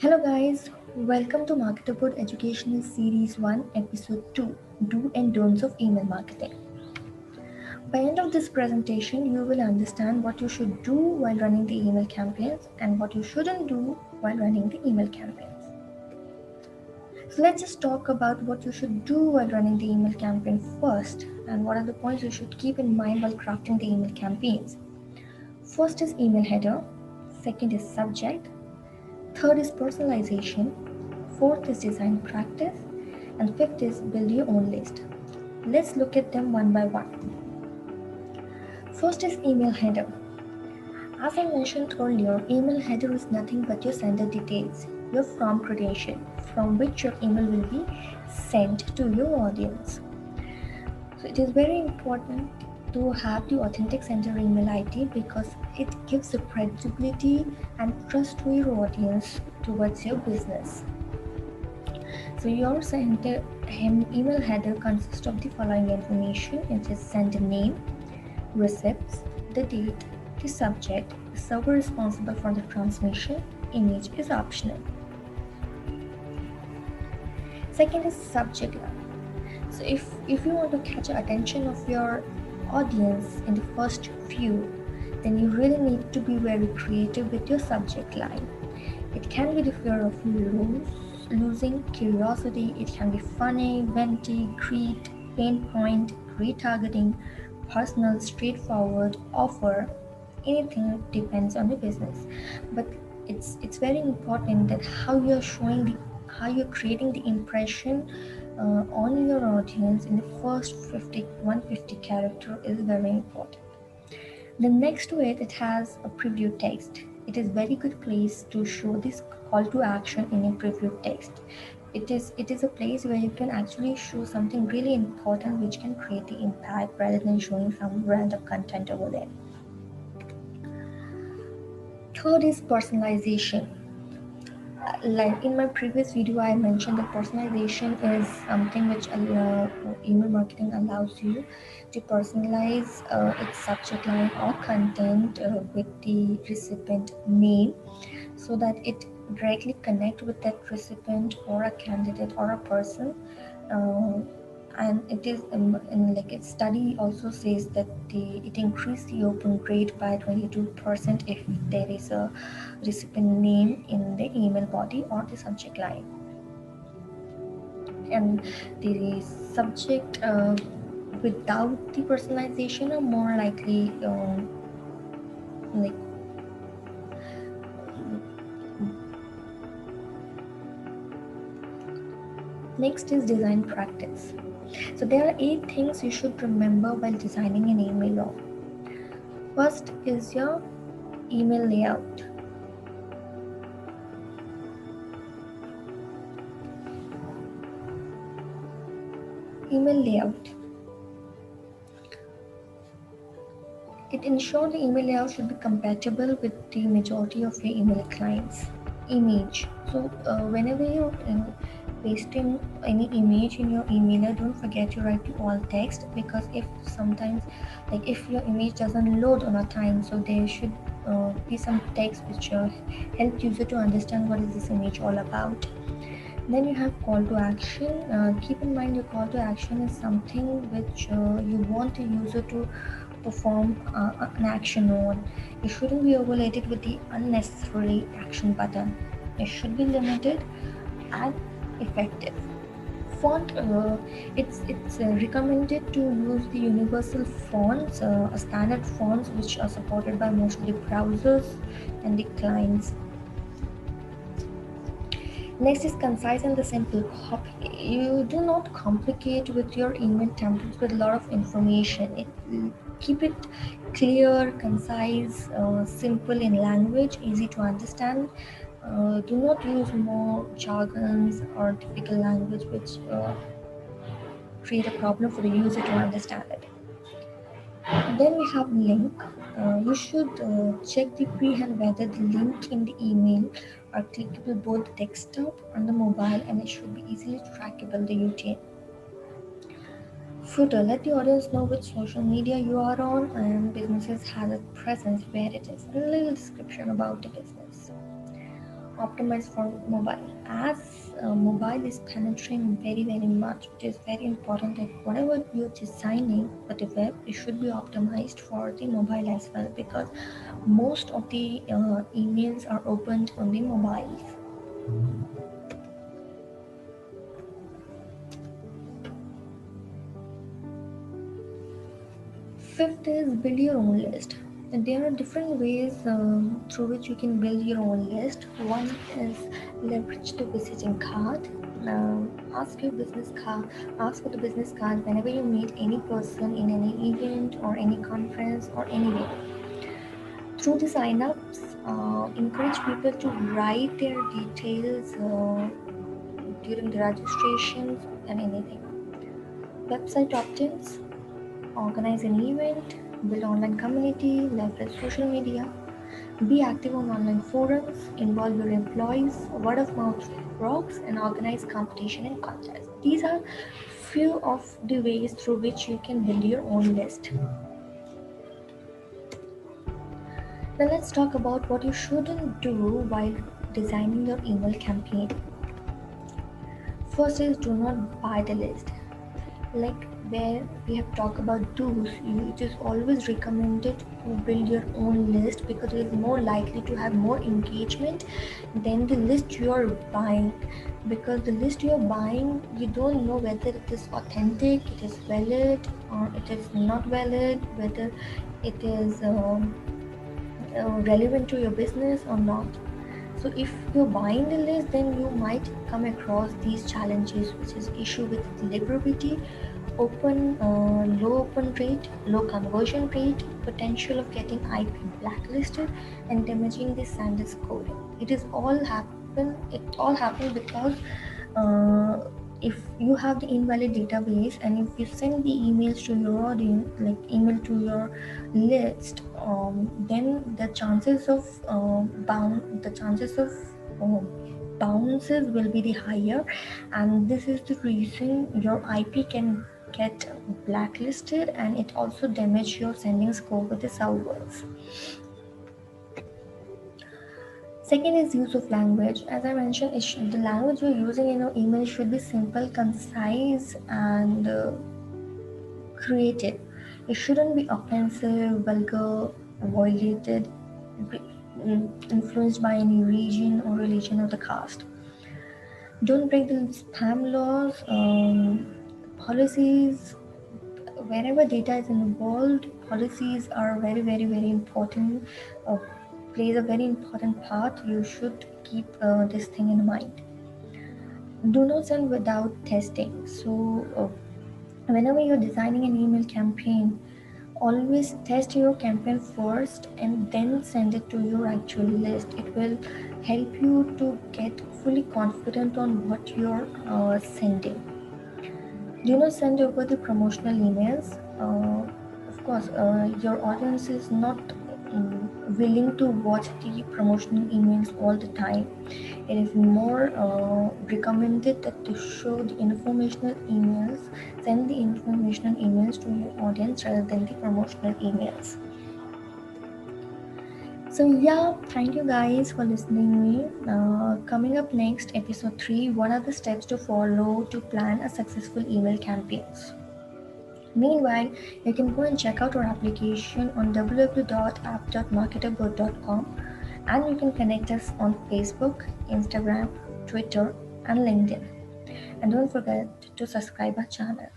Hello guys, welcome to Marketable Educational Series 1 Episode 2 Do and Don'ts of Email Marketing. By end of this presentation, you will understand what you should do while running the email campaigns and what you shouldn't do while running the email campaigns. So let's just talk about what you should do while running the email campaign first and what are the points you should keep in mind while crafting the email campaigns. First is email header, second is subject, third is personalization, fourth is design practice, and fifth is build your own list. Let's look at them one by one. First is email header. As I mentioned earlier, email header is nothing but your sender details, your from credential, from which your email will be sent to your audience. So it is very important to have the authentic sender email ID because it gives a credibility and trust to your audience towards your business. So your email header consists of the following information. It is sender name, receipts, the date, the subject, the server responsible for the transmission, image is optional. Second is subject line. So if you want to catch the attention of your audience in the first few, then you really need to be very creative with your subject line. It can be the fear of losing curiosity, it can be funny, venti, greet, pain point, retargeting, personal, straightforward, offer, anything depends on the business. But it's very important that how you're creating the impression on your audience in the first 150 character is very important. The next to it has a preview text. It is very good place to show this call to action in a preview text. It is a place where you can actually show something really important which can create the impact rather than showing some random content over there. Third is personalization. Like in my previous video, I mentioned that personalization is something which email marketing allows you to personalize its subject line or content with the recipient name so that it directly connect with that recipient or a candidate or a person. And it is in like its study also says that it increased the open rate by 22% if there is a recipient name in the email body or the subject line. And the subject without the personalization are more likely like next is design practice. So there are 8 things you should remember while designing an email. First is your email layout. Email layout. It ensures the email layout should be compatible with the majority of your email clients. Image. So whenever you're pasting any image in your emailer, don't forget to write the alt text, because if sometimes like if your image doesn't load on a time, so there should be some text which help user to understand what is this image all about. Then you have call to action. Keep in mind your call to action is something which you want the user to perform an action on. You shouldn't be overloaded with the unnecessary action button. It should be limited and effective. Font, it's recommended to use the universal fonts, standard fonts which are supported by most of the browsers and the clients. Next is concise and the simple copy. You do not complicate with your email templates with a lot of information. Keep it clear, concise, simple in language, easy to understand. Do not use more jargons or typical language which create a problem for the user to understand it. Then we have link. You should check the prehand whether the link in the email are clickable both the desktop and the mobile, and it should be easily trackable the UTM. Footer. Let the audience know which social media you are on and businesses has a presence where it is. A little description about the business. optimized for mobile. As mobile is penetrating very much, it is very important that whatever you're designing for the web, it should be optimized for the mobile as well, because most of the emails are opened on the mobiles. Fifth is build your own list. And there are different ways through which you can build your own list. One is leverage the visiting card. Ask your business card. Ask for the business card whenever you meet any person in any event or any conference or anywhere. Through the sign-ups, encourage people to write their details during the registrations and anything. Website opt-ins. Organize an event, build online community, leverage social media, be active on online forums, involve your employees, word of mouth blogs, and organize competition and contests. These are few of the ways through which you can build your own list. Now let's talk about what you shouldn't do while designing your email campaign. First is do not buy the list. Like where we have talked about do's, it is always recommended to build your own list, because it is more likely to have more engagement than the list you are buying. Because the list you are buying, you don't know whether it is authentic, it is valid, or it is not valid, whether it is relevant to your business or not. So if you're buying the list, then you might come across these challenges, which is issue with deliverability, low open rate, low conversion rate, potential of getting IP blacklisted, and damaging the SANDISC scoring. It all happened because if you have the invalid database, and if you send the emails to your audience, like email to your list, then the chances of bounces will be the higher, and this is the reason your IP can get blacklisted, and it also damage your sending score with the servers. Second is use of language. As I mentioned, the language you're using in your email should be simple, concise, and creative. It shouldn't be offensive, vulgar, violated, influenced by any region or religion or the caste. Don't break the spam laws, policies. Wherever data is involved, policies are very important. Plays a very important part. You should keep this thing in mind. Do not send without testing. So whenever you're designing an email campaign, always test your campaign first and then send it to your actual list. It will help you to get fully confident on what you're sending. Do not send over the promotional emails. Of course, your audience is not willing to watch the promotional emails all the time. It is more recommended that to show the informational emails, send the informational emails to your audience rather than the promotional emails. So yeah, thank you guys for listening me. Coming up next, episode 3, what are the steps to follow to plan a successful email campaigns? Meanwhile, you can go and check out our application on www.app.marketerboard.com, and you can connect us on Facebook, Instagram, Twitter, and LinkedIn. And don't forget to subscribe our channel.